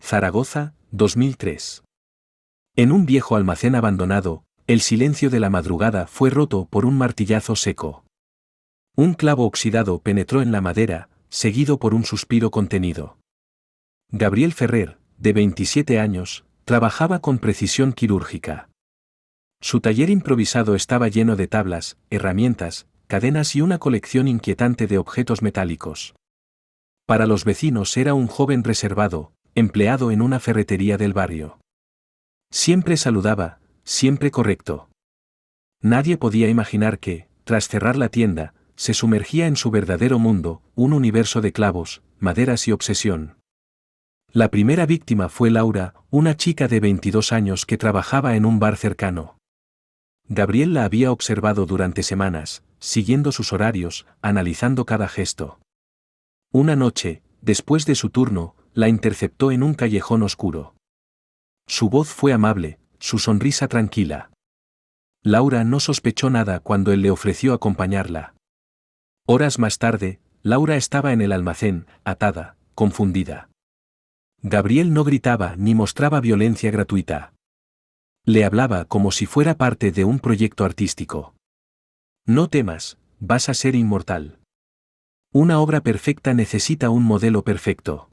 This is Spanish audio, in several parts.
Zaragoza, 2003. En un viejo almacén abandonado, el silencio de la madrugada fue roto por un martillazo seco. Un clavo oxidado penetró en la madera, seguido por un suspiro contenido. Gabriel Ferrer, de 27 años, trabajaba con precisión quirúrgica. Su taller improvisado estaba lleno de tablas, herramientas, cadenas y una colección inquietante de objetos metálicos. Para los vecinos era un joven reservado, empleado en una ferretería del barrio. Siempre saludaba, siempre correcto. Nadie podía imaginar que, tras cerrar la tienda, se sumergía en su verdadero mundo, un universo de clavos, maderas y obsesión. La primera víctima fue Laura, una chica de 22 años que trabajaba en un bar cercano. Gabriel la había observado durante semanas, siguiendo sus horarios, analizando cada gesto. Una noche, después de su turno, la interceptó en un callejón oscuro. Su voz fue amable, su sonrisa tranquila. Laura no sospechó nada cuando él le ofreció acompañarla. Horas más tarde, Laura estaba en el almacén, atada, confundida. Gabriel no gritaba ni mostraba violencia gratuita. Le hablaba como si fuera parte de un proyecto artístico. No temas, vas a ser inmortal. Una obra perfecta necesita un modelo perfecto.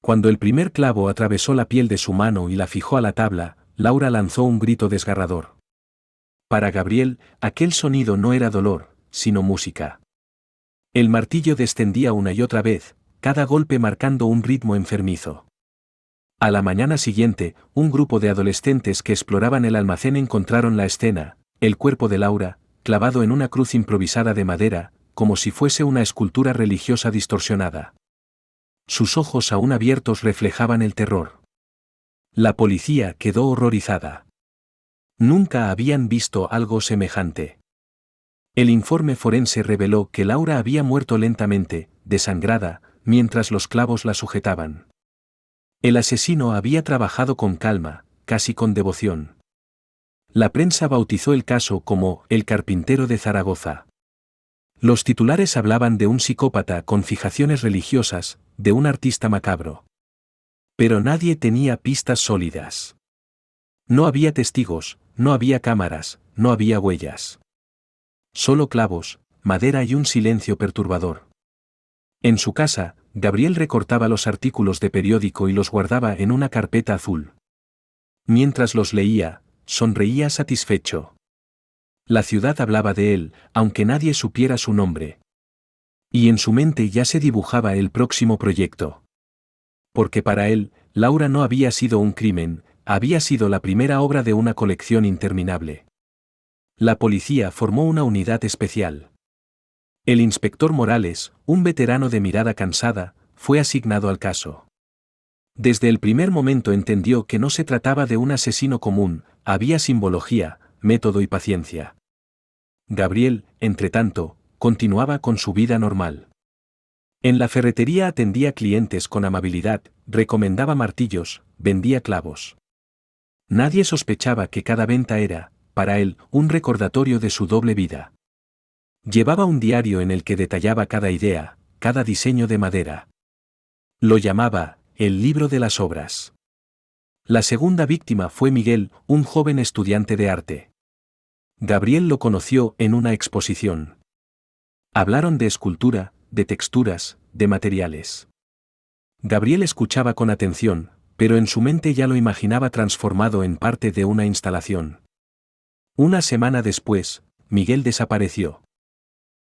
Cuando el primer clavo atravesó la piel de su mano y la fijó a la tabla, Laura lanzó un grito desgarrador. Para Gabriel, aquel sonido no era dolor, sino música. El martillo descendía una y otra vez, cada golpe marcando un ritmo enfermizo. A la mañana siguiente, un grupo de adolescentes que exploraban el almacén encontraron la escena, el cuerpo de Laura, clavado en una cruz improvisada de madera, como si fuese una escultura religiosa distorsionada. Sus ojos aún abiertos reflejaban el terror. La policía quedó horrorizada. Nunca habían visto algo semejante. El informe forense reveló que Laura había muerto lentamente, desangrada, mientras los clavos la sujetaban. El asesino había trabajado con calma, casi con devoción. La prensa bautizó el caso como «El carpintero de Zaragoza». Los titulares hablaban de un psicópata con fijaciones religiosas, de un artista macabro. Pero nadie tenía pistas sólidas. No había testigos, no había cámaras, no había huellas. Solo clavos, madera y un silencio perturbador. En su casa, Gabriel recortaba los artículos de periódico y los guardaba en una carpeta azul. Mientras los leía, sonreía satisfecho. La ciudad hablaba de él, aunque nadie supiera su nombre. Y en su mente ya se dibujaba el próximo proyecto. Porque para él, Laura no había sido un crimen, había sido la primera obra de una colección interminable. La policía formó una unidad especial. El inspector Morales, un veterano de mirada cansada, fue asignado al caso. Desde el primer momento entendió que no se trataba de un asesino común, había simbología, método y paciencia. Gabriel, entretanto, continuaba con su vida normal. En la ferretería atendía clientes con amabilidad, recomendaba martillos, vendía clavos. Nadie sospechaba que cada venta era, para él, un recordatorio de su doble vida. Llevaba un diario en el que detallaba cada idea, cada diseño de madera. Lo llamaba, el libro de las obras. La segunda víctima fue Miguel, un joven estudiante de arte. Gabriel lo conoció en una exposición. Hablaron de escultura, de texturas, de materiales. Gabriel escuchaba con atención, pero en su mente ya lo imaginaba transformado en parte de una instalación. Una semana después, Miguel desapareció.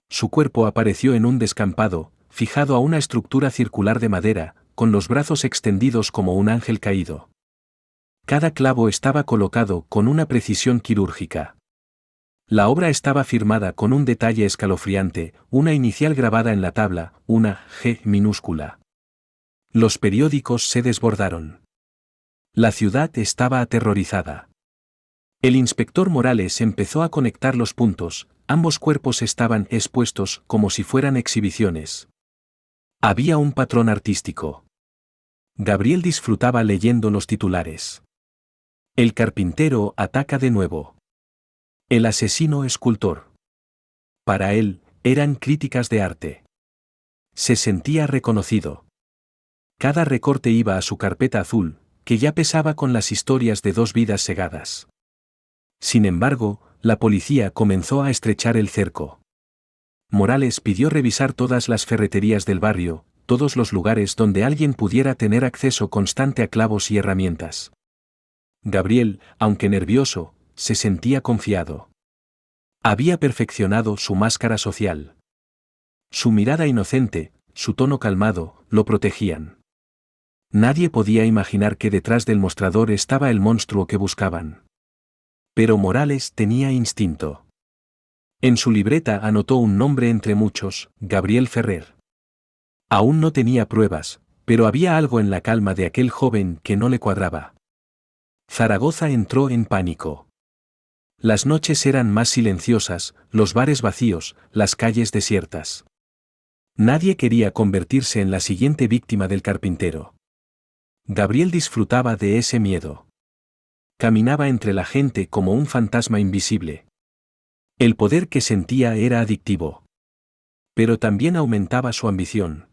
Su cuerpo apareció en un descampado, fijado a una estructura circular de madera, con los brazos extendidos como un ángel caído. Cada clavo estaba colocado con una precisión quirúrgica. La obra estaba firmada con un detalle escalofriante, una inicial grabada en la tabla, una G minúscula. Los periódicos se desbordaron. La ciudad estaba aterrorizada. El inspector Morales empezó a conectar los puntos, ambos cuerpos estaban expuestos como si fueran exhibiciones. Había un patrón artístico. Gabriel disfrutaba leyendo los titulares. El carpintero ataca de nuevo. El asesino escultor. Para él, eran críticas de arte. Se sentía reconocido. Cada recorte iba a su carpeta azul, que ya pesaba con las historias de 2 vidas segadas. Sin embargo, la policía comenzó a estrechar el cerco. Morales pidió revisar todas las ferreterías del barrio, todos los lugares donde alguien pudiera tener acceso constante a clavos y herramientas. Gabriel, aunque nervioso, se sentía confiado. Había perfeccionado su máscara social. Su mirada inocente, su tono calmado, lo protegían. Nadie podía imaginar que detrás del mostrador estaba el monstruo que buscaban. Pero Morales tenía instinto. En su libreta anotó un nombre entre muchos, Gabriel Ferrer. Aún no tenía pruebas, pero había algo en la calma de aquel joven que no le cuadraba. Zaragoza entró en pánico. Las noches eran más silenciosas, los bares vacíos, las calles desiertas. Nadie quería convertirse en la siguiente víctima del carpintero. Gabriel disfrutaba de ese miedo. Caminaba entre la gente como un fantasma invisible. El poder que sentía era adictivo. Pero también aumentaba su ambición.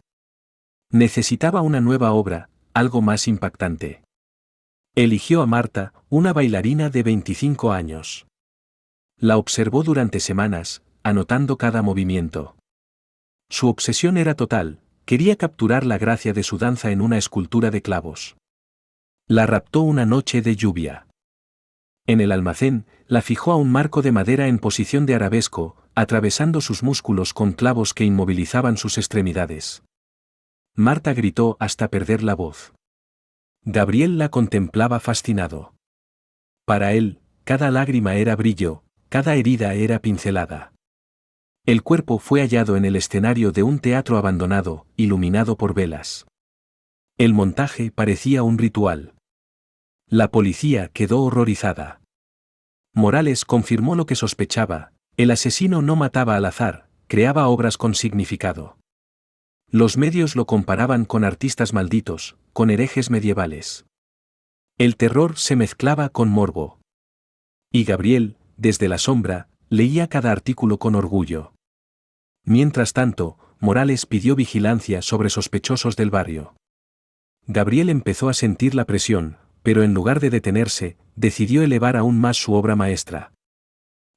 Necesitaba una nueva obra, algo más impactante. Eligió a Marta, una bailarina de 25 años. La observó durante semanas, anotando cada movimiento. Su obsesión era total, quería capturar la gracia de su danza en una escultura de clavos. La raptó una noche de lluvia. En el almacén, la fijó a un marco de madera en posición de arabesco, atravesando sus músculos con clavos que inmovilizaban sus extremidades. Marta gritó hasta perder la voz. Gabriel la contemplaba fascinado. Para él, cada lágrima era brillo, cada herida era pincelada. El cuerpo fue hallado en el escenario de un teatro abandonado, iluminado por velas. El montaje parecía un ritual. La policía quedó horrorizada. Morales confirmó lo que sospechaba: el asesino no mataba al azar, creaba obras con significado. Los medios lo comparaban con artistas malditos, con herejes medievales. El terror se mezclaba con morbo. Y Gabriel, desde la sombra, leía cada artículo con orgullo. Mientras tanto, Morales pidió vigilancia sobre sospechosos del barrio. Gabriel empezó a sentir la presión, pero en lugar de detenerse, decidió elevar aún más su obra maestra.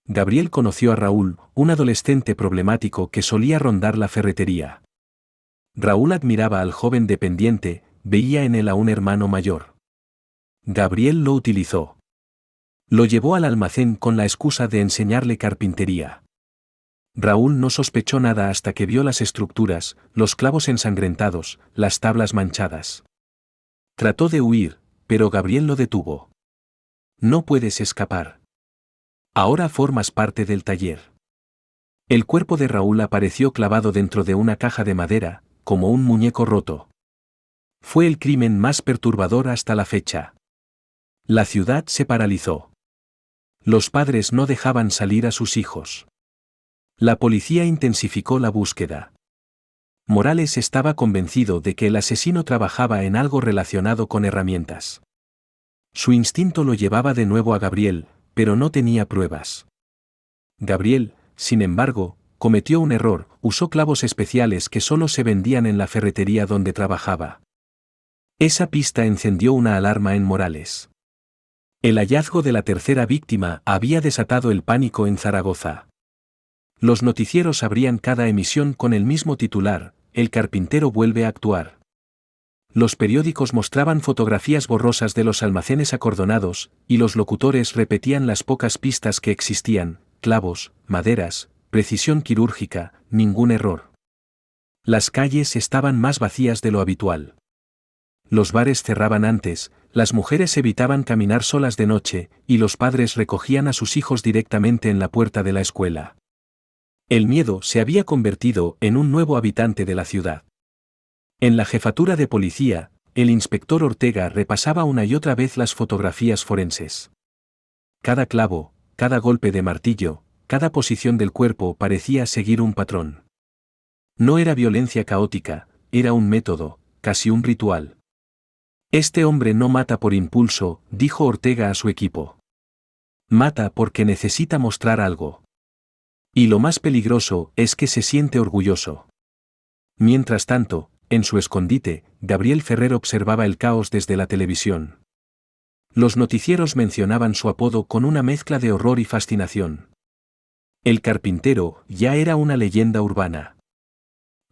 Gabriel conoció a Raúl, un adolescente problemático que solía rondar la ferretería. Raúl admiraba al joven dependiente, veía en él a un hermano mayor. Gabriel lo utilizó. Lo llevó al almacén con la excusa de enseñarle carpintería. Raúl no sospechó nada hasta que vio las estructuras, los clavos ensangrentados, las tablas manchadas. Trató de huir, pero Gabriel lo detuvo. No puedes escapar. Ahora formas parte del taller. El cuerpo de Raúl apareció clavado dentro de una caja de madera, como un muñeco roto. Fue el crimen más perturbador hasta la fecha. La ciudad se paralizó. Los padres no dejaban salir a sus hijos. La policía intensificó la búsqueda. Morales estaba convencido de que el asesino trabajaba en algo relacionado con herramientas. Su instinto lo llevaba de nuevo a Gabriel, pero no tenía pruebas. Gabriel, sin embargo, cometió un error: usó clavos especiales que solo se vendían en la ferretería donde trabajaba. Esa pista encendió una alarma en Morales. El hallazgo de la tercera víctima había desatado el pánico en Zaragoza. Los noticieros abrían cada emisión con el mismo titular: el carpintero vuelve a actuar. Los periódicos mostraban fotografías borrosas de los almacenes acordonados, y los locutores repetían las pocas pistas que existían: clavos, maderas, precisión quirúrgica, ningún error. Las calles estaban más vacías de lo habitual. Los bares cerraban antes, las mujeres evitaban caminar solas de noche, y los padres recogían a sus hijos directamente en la puerta de la escuela. El miedo se había convertido en un nuevo habitante de la ciudad. En la jefatura de policía, el inspector Ortega repasaba una y otra vez las fotografías forenses. Cada clavo, cada golpe de martillo, cada posición del cuerpo parecía seguir un patrón. No era violencia caótica, era un método, casi un ritual. Este hombre no mata por impulso, dijo Ortega a su equipo. Mata porque necesita mostrar algo. Y lo más peligroso es que se siente orgulloso. Mientras tanto, En su escondite, Gabriel Ferrer observaba el caos desde la televisión. Los noticieros mencionaban su apodo con una mezcla de horror y fascinación. El carpintero ya era una leyenda urbana.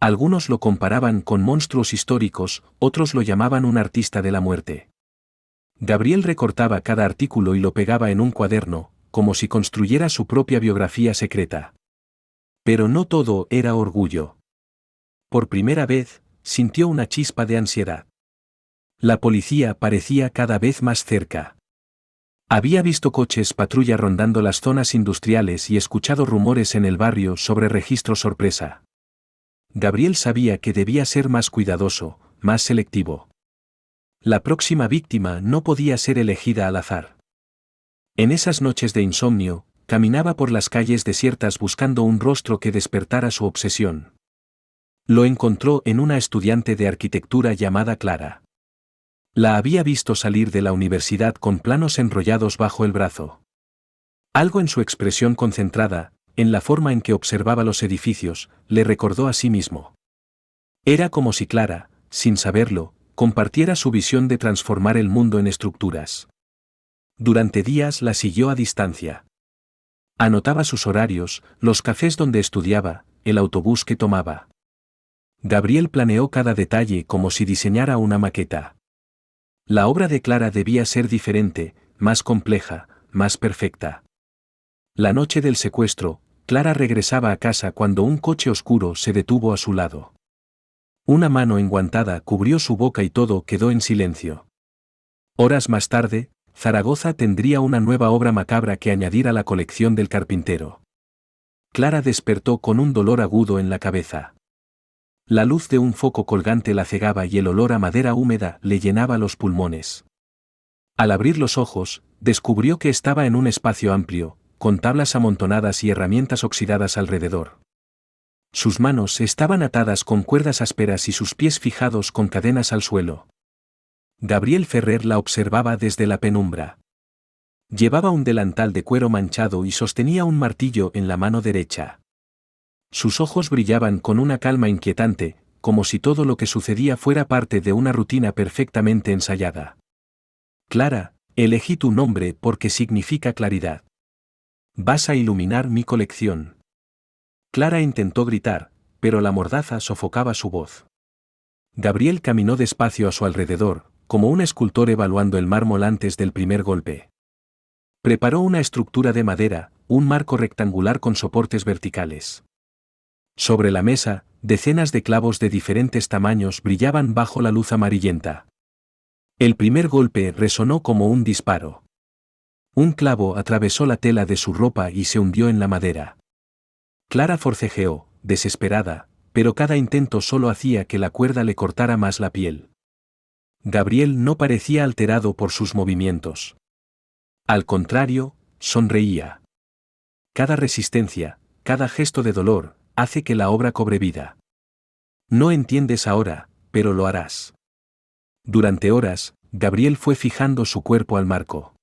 Algunos lo comparaban con monstruos históricos, otros lo llamaban un artista de la muerte. Gabriel recortaba cada artículo y lo pegaba en un cuaderno, como si construyera su propia biografía secreta. Pero no todo era orgullo. Por primera vez, sintió una chispa de ansiedad. La policía parecía cada vez más cerca. Había visto coches patrulla rondando las zonas industriales y escuchado rumores en el barrio sobre registros sorpresa. Gabriel sabía que debía ser más cuidadoso, más selectivo. La próxima víctima no podía ser elegida al azar. En esas noches de insomnio, caminaba por las calles desiertas buscando un rostro que despertara su obsesión. Lo encontró en una estudiante de arquitectura llamada Clara. La había visto salir de la universidad con planos enrollados bajo el brazo. Algo en su expresión concentrada, en la forma en que observaba los edificios, le recordó a sí mismo. Era como si Clara, sin saberlo, compartiera su visión de transformar el mundo en estructuras. Durante días la siguió a distancia. Anotaba sus horarios, los cafés donde estudiaba, el autobús que tomaba. Gabriel planeó cada detalle como si diseñara una maqueta. La obra de Clara debía ser diferente, más compleja, más perfecta. La noche del secuestro, Clara regresaba a casa cuando un coche oscuro se detuvo a su lado. Una mano enguantada cubrió su boca y todo quedó en silencio. Horas más tarde, Zaragoza tendría una nueva obra macabra que añadir a la colección del carpintero. Clara despertó con un dolor agudo en la cabeza. La luz de un foco colgante la cegaba y el olor a madera húmeda le llenaba los pulmones. Al abrir los ojos, descubrió que estaba en un espacio amplio, con tablas amontonadas y herramientas oxidadas alrededor. Sus manos estaban atadas con cuerdas ásperas y sus pies fijados con cadenas al suelo. Gabriel Ferrer la observaba desde la penumbra. Llevaba un delantal de cuero manchado y sostenía un martillo en la mano derecha. Sus ojos brillaban con una calma inquietante, como si todo lo que sucedía fuera parte de una rutina perfectamente ensayada. Clara, elegí tu nombre porque significa claridad. Vas a iluminar mi colección. Clara intentó gritar, pero la mordaza sofocaba su voz. Gabriel caminó despacio a su alrededor, como un escultor evaluando el mármol antes del primer golpe. Preparó una estructura de madera, un marco rectangular con soportes verticales. Sobre la mesa, decenas de clavos de diferentes tamaños brillaban bajo la luz amarillenta. El primer golpe resonó como un disparo. Un clavo atravesó la tela de su ropa y se hundió en la madera. Clara forcejeó, desesperada, pero cada intento solo hacía que la cuerda le cortara más la piel. Gabriel no parecía alterado por sus movimientos. Al contrario, sonreía. Cada resistencia, cada gesto de dolor, hace que la obra cobre vida. No entiendes ahora, pero lo harás. Durante horas, Gabriel fue fijando su cuerpo al marco.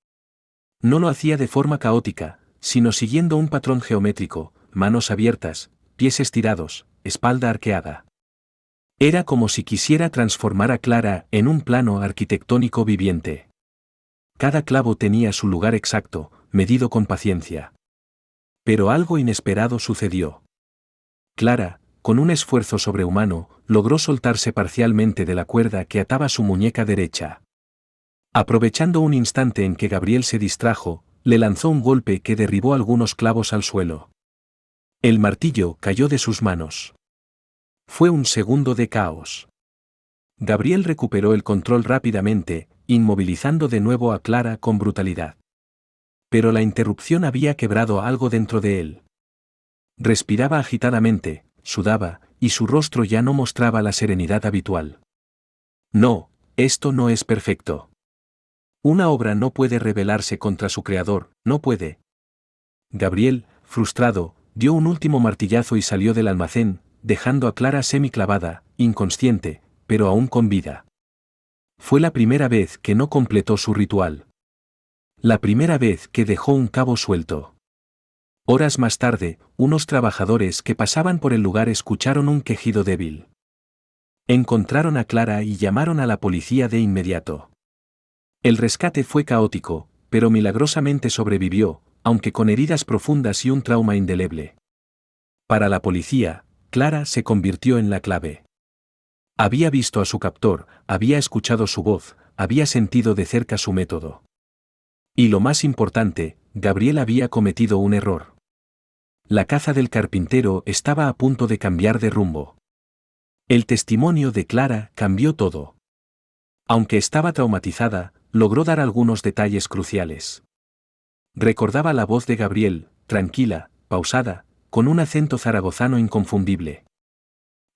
No lo hacía de forma caótica, sino siguiendo un patrón geométrico, manos abiertas, pies estirados, espalda arqueada. Era como si quisiera transformar a Clara en un plano arquitectónico viviente. Cada clavo tenía su lugar exacto, medido con paciencia. Pero algo inesperado sucedió. Clara, con un esfuerzo sobrehumano, logró soltarse parcialmente de la cuerda que ataba su muñeca derecha. Aprovechando un instante en que Gabriel se distrajo, le lanzó un golpe que derribó algunos clavos al suelo. El martillo cayó de sus manos. Fue un segundo de caos. Gabriel recuperó el control rápidamente, inmovilizando de nuevo a Clara con brutalidad. Pero la interrupción había quebrado algo dentro de él. Respiraba agitadamente, sudaba, y su rostro ya no mostraba la serenidad habitual. No, esto no es perfecto. Una obra no puede rebelarse contra su creador, no puede. Gabriel, frustrado, dio un último martillazo y salió del almacén, dejando a Clara semiclavada, inconsciente, pero aún con vida. Fue la primera vez que no completó su ritual. La primera vez que dejó un cabo suelto. Horas más tarde, unos trabajadores que pasaban por el lugar escucharon un quejido débil. Encontraron a Clara y llamaron a la policía de inmediato. El rescate fue caótico, pero milagrosamente sobrevivió, aunque con heridas profundas y un trauma indeleble. Para la policía, Clara se convirtió en la clave. Había visto a su captor, había escuchado su voz, había sentido de cerca su método. Y lo más importante, Gabriel había cometido un error. La caza del carpintero estaba a punto de cambiar de rumbo. El testimonio de Clara cambió todo. Aunque estaba traumatizada, logró dar algunos detalles cruciales. Recordaba la voz de Gabriel, tranquila, pausada, con un acento zaragozano inconfundible.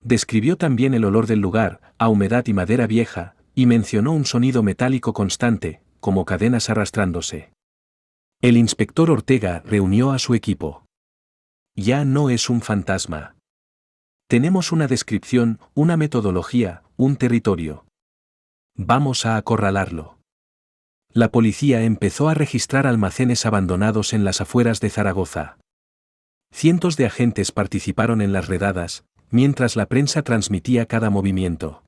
Describió también el olor del lugar, a humedad y madera vieja, y mencionó un sonido metálico constante, como cadenas arrastrándose. El inspector Ortega reunió a su equipo. Ya no es un fantasma. Tenemos una descripción, una metodología, un territorio. Vamos a acorralarlo. La policía empezó a registrar almacenes abandonados en las afueras de Zaragoza. Cientos de agentes participaron en las redadas, mientras la prensa transmitía cada movimiento.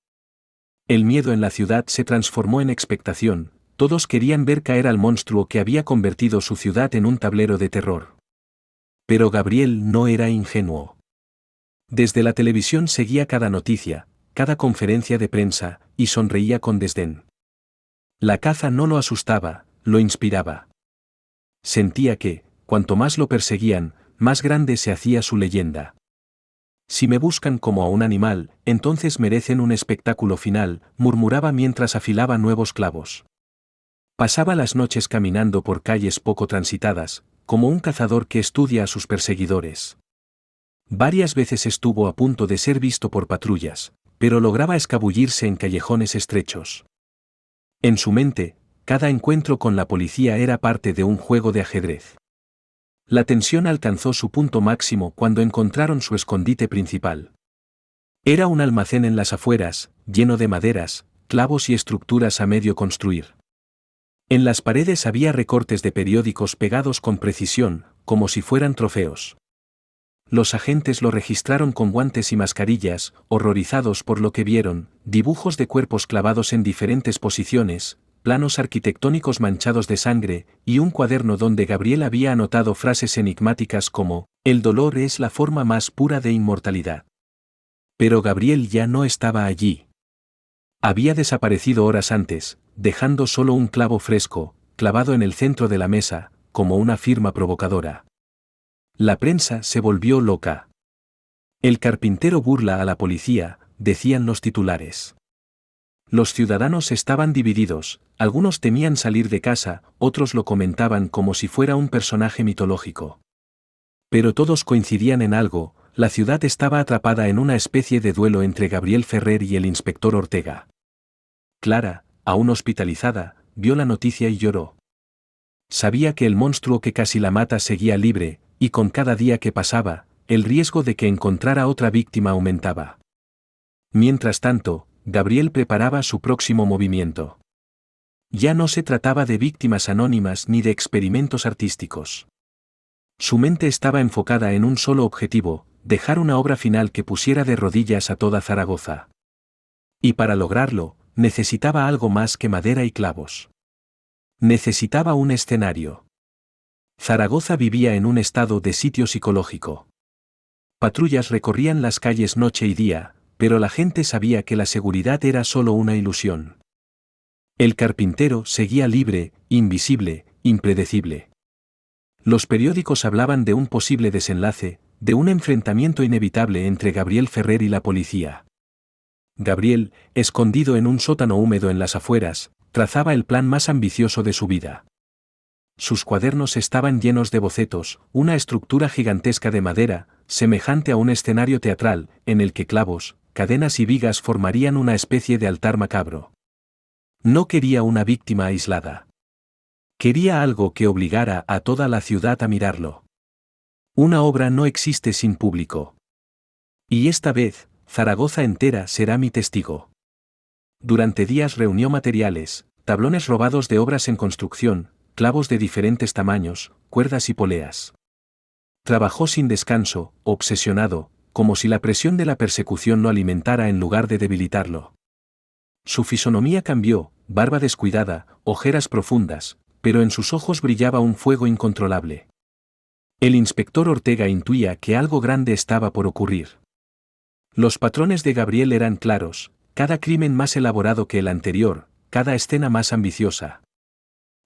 El miedo en la ciudad se transformó en expectación, todos querían ver caer al monstruo que había convertido su ciudad en un tablero de terror. Pero Gabriel no era ingenuo. Desde la televisión seguía cada noticia, cada conferencia de prensa, y sonreía con desdén. La caza no lo asustaba, lo inspiraba. Sentía que, cuanto más lo perseguían, más grande se hacía su leyenda. Si me buscan como a un animal, entonces merecen un espectáculo final, murmuraba mientras afilaba nuevos clavos. Pasaba las noches caminando por calles poco transitadas, como un cazador que estudia a sus perseguidores. Varias veces estuvo a punto de ser visto por patrullas, pero lograba escabullirse en callejones estrechos. En su mente, cada encuentro con la policía era parte de un juego de ajedrez. La tensión alcanzó su punto máximo cuando encontraron su escondite principal. Era un almacén en las afueras, lleno de maderas, clavos y estructuras a medio construir. En las paredes había recortes de periódicos pegados con precisión, como si fueran trofeos. Los agentes lo registraron con guantes y mascarillas, horrorizados por lo que vieron, dibujos de cuerpos clavados en diferentes posiciones, planos arquitectónicos manchados de sangre, y un cuaderno donde Gabriel había anotado frases enigmáticas como, «El dolor es la forma más pura de inmortalidad». Pero Gabriel ya no estaba allí. Había desaparecido horas antes, dejando solo un clavo fresco, clavado en el centro de la mesa, como una firma provocadora. La prensa se volvió loca. El carpintero burla a la policía, decían los titulares. Los ciudadanos estaban divididos, algunos temían salir de casa, otros lo comentaban como si fuera un personaje mitológico. Pero todos coincidían en algo, la ciudad estaba atrapada en una especie de duelo entre Gabriel Ferrer y el inspector Ortega. Clara, aún hospitalizada, vio la noticia y lloró. Sabía que el monstruo que casi la mata seguía libre, y con cada día que pasaba, el riesgo de que encontrara otra víctima aumentaba. Mientras tanto, Gabriel preparaba su próximo movimiento. Ya no se trataba de víctimas anónimas ni de experimentos artísticos. Su mente estaba enfocada en un solo objetivo, dejar una obra final que pusiera de rodillas a toda Zaragoza. Y para lograrlo, necesitaba algo más que madera y clavos. Necesitaba un escenario. Zaragoza vivía en un estado de sitio psicológico. Patrullas recorrían las calles noche y día, pero la gente sabía que la seguridad era solo una ilusión. El carpintero seguía libre, invisible, impredecible. Los periódicos hablaban de un posible desenlace, de un enfrentamiento inevitable entre Gabriel Ferrer y la policía. Gabriel, escondido en un sótano húmedo en las afueras, trazaba el plan más ambicioso de su vida. Sus cuadernos estaban llenos de bocetos, una estructura gigantesca de madera, semejante a un escenario teatral, en el que clavos, cadenas y vigas formarían una especie de altar macabro. No quería una víctima aislada. Quería algo que obligara a toda la ciudad a mirarlo. Una obra no existe sin público. Y esta vez, Zaragoza entera será mi testigo. Durante días reunió materiales, tablones robados de obras en construcción, clavos de diferentes tamaños, cuerdas y poleas. Trabajó sin descanso, obsesionado, como si la presión de la persecución lo alimentara en lugar de debilitarlo. Su fisonomía cambió, barba descuidada, ojeras profundas, pero en sus ojos brillaba un fuego incontrolable. El inspector Ortega intuía que algo grande estaba por ocurrir. Los patrones de Gabriel eran claros, cada crimen más elaborado que el anterior, cada escena más ambiciosa.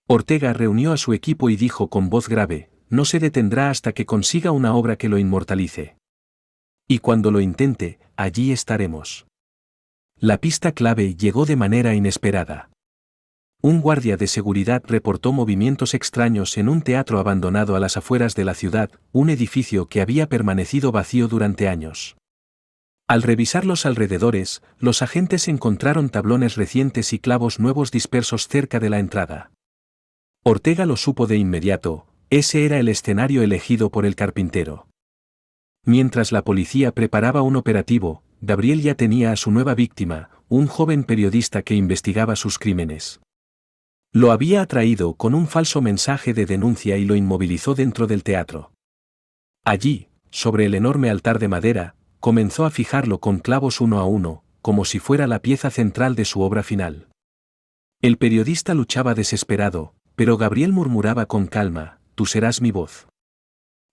Ortega reunió a su equipo y dijo con voz grave: no se detendrá hasta que consiga una obra que lo inmortalice. Y cuando lo intente, allí estaremos. La pista clave llegó de manera inesperada. Un guardia de seguridad reportó movimientos extraños en un teatro abandonado a las afueras de la ciudad, un edificio que había permanecido vacío durante años. Al revisar los alrededores, los agentes encontraron tablones recientes y clavos nuevos dispersos cerca de la entrada. Ortega lo supo de inmediato: ese era el escenario elegido por el carpintero. Mientras la policía preparaba un operativo, Gabriel ya tenía a su nueva víctima, un joven periodista que investigaba sus crímenes. Lo había atraído con un falso mensaje de denuncia y lo inmovilizó dentro del teatro. Allí, sobre el enorme altar de madera, comenzó a fijarlo con clavos uno a uno, como si fuera la pieza central de su obra final. El periodista luchaba desesperado, pero Gabriel murmuraba con calma: tú serás mi voz.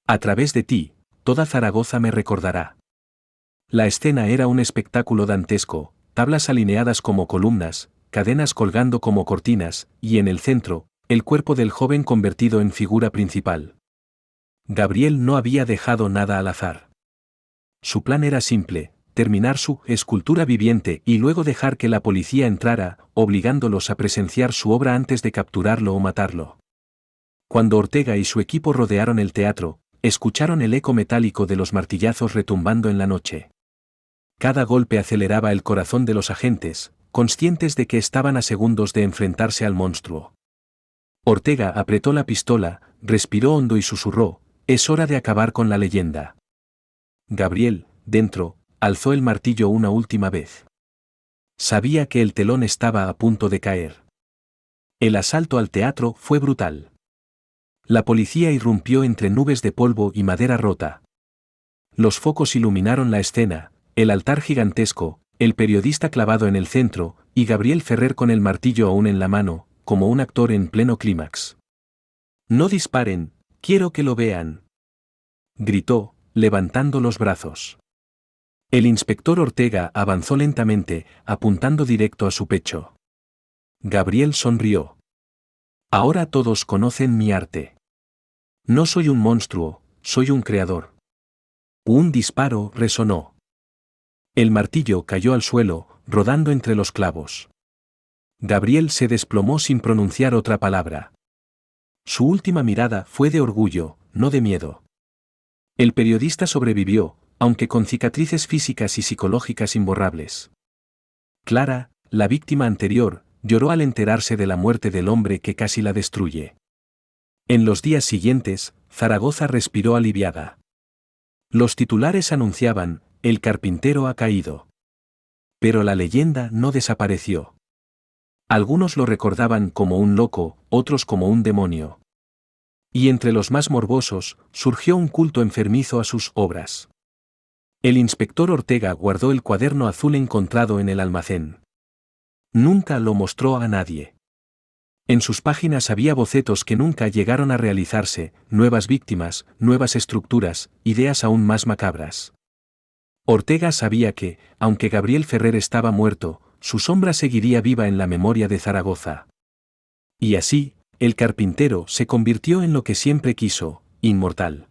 A través de ti, toda Zaragoza me recordará. La escena era un espectáculo dantesco: tablas alineadas como columnas, cadenas colgando como cortinas, y en el centro, el cuerpo del joven convertido en figura principal. Gabriel no había dejado nada al azar. Su plan era simple: terminar su escultura viviente y luego dejar que la policía entrara, obligándolos a presenciar su obra antes de capturarlo o matarlo. Cuando Ortega y su equipo rodearon el teatro, escucharon el eco metálico de los martillazos retumbando en la noche. Cada golpe aceleraba el corazón de los agentes, conscientes de que estaban a segundos de enfrentarse al monstruo. Ortega apretó la pistola, respiró hondo y susurró: es hora de acabar con la leyenda. Gabriel, dentro, alzó el martillo una última vez. Sabía que el telón estaba a punto de caer. El asalto al teatro fue brutal. La policía irrumpió entre nubes de polvo y madera rota. Los focos iluminaron la escena: el altar gigantesco, el periodista clavado en el centro, y Gabriel Ferrer con el martillo aún en la mano, como un actor en pleno clímax. No disparen, quiero que lo vean, gritó, levantando los brazos. El inspector Ortega avanzó lentamente, apuntando directo a su pecho. Gabriel sonrió. Ahora todos conocen mi arte. No soy un monstruo, soy un creador. Un disparo resonó. El martillo cayó al suelo, rodando entre los clavos. Gabriel se desplomó sin pronunciar otra palabra. Su última mirada fue de orgullo, no de miedo. El periodista sobrevivió, aunque con cicatrices físicas y psicológicas imborrables. Clara, la víctima anterior, lloró al enterarse de la muerte del hombre que casi la destruye. En los días siguientes, Zaragoza respiró aliviada. Los titulares anunciaban: el carpintero ha caído. Pero la leyenda no desapareció. Algunos lo recordaban como un loco, otros como un demonio. Y entre los más morbosos, surgió un culto enfermizo a sus obras. El inspector Ortega guardó el cuaderno azul encontrado en el almacén. Nunca lo mostró a nadie. En sus páginas había bocetos que nunca llegaron a realizarse: nuevas víctimas, nuevas estructuras, ideas aún más macabras. Ortega sabía que, aunque Gabriel Ferrer estaba muerto, su sombra seguiría viva en la memoria de Zaragoza. Y así, el carpintero se convirtió en lo que siempre quiso: inmortal.